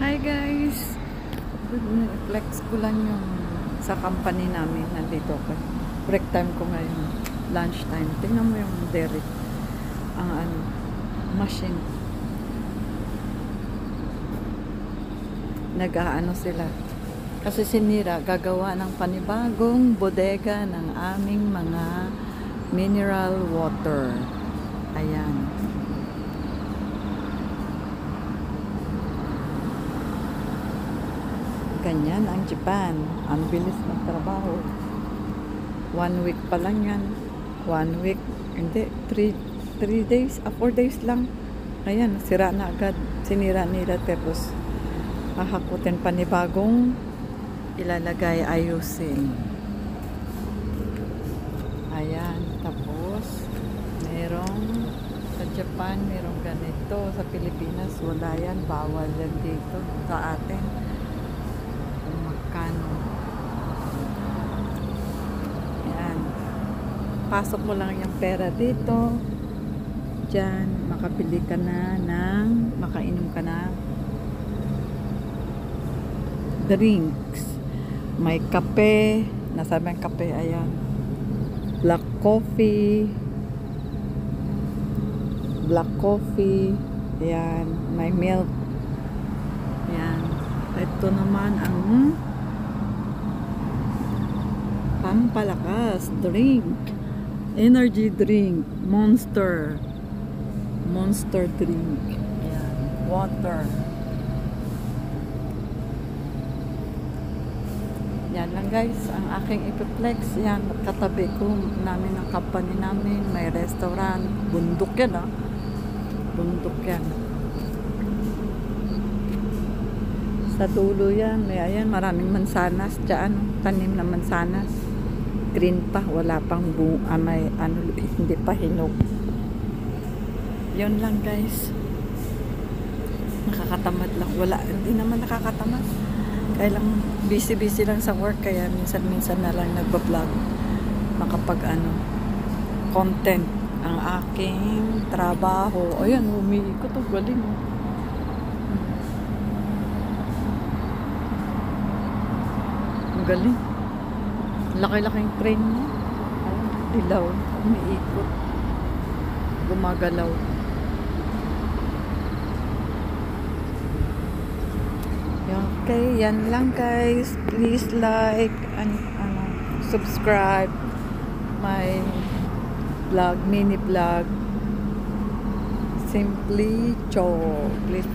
Hi guys! Flex ko lang yung sa company namin. Nandito ako. Break time ko ngayon. Lunch time. Tingnan mo yung dairy. Ang machine. Nag-aano sila. Kasi sinira, gagawa ng panibagong bodega ng aming mga mineral water. Ayan. Ganyan ang Japan. Ang bilis ng trabaho. 1 week pa lang yan. 1 week. Hindi. 3 days. 4 days lang. Ayan. Sira na agad. Sinira nila. Tapos hahakutin panibagong ilalagay, ayusin. Ayan. Tapos merong sa Japan, merong ganito. Sa Pilipinas, wala yan. Bawal yan dito sa atin. Ayan. Pasok mo lang yung pera dito. Diyan, makabili ka na ng, makainom ka na drinks. May kape. Nasabi ang kape, ayan. Black coffee. Ayan. May milk. Ayan. Ito naman ang pampalakas drink, energy drink, monster drink. Ayan. Water. Yan lang guys ang aking ipiplex. Yan, katabi ko namin ang company namin, may restaurant. Bundok yan bundok yan. Sa dulo yan, may ayan, maraming mansanas dyan, tanim na mansanas. Green pa, wala pang may hindi pa hinog. Yun lang guys. Nakakatamad lang. Wala, hindi naman nakakatamad. Kaya lang, busy lang sa work, kaya minsan na lang nagba-vlog. Makapag content ang aking trabaho. Ayan, umiikot ang galing galing. Laki-laking train niya. Dilaw. Umiikot. Gumagalaw. Okay, yan lang guys. Please like and subscribe my vlog, mini vlog. Simply Cho. Please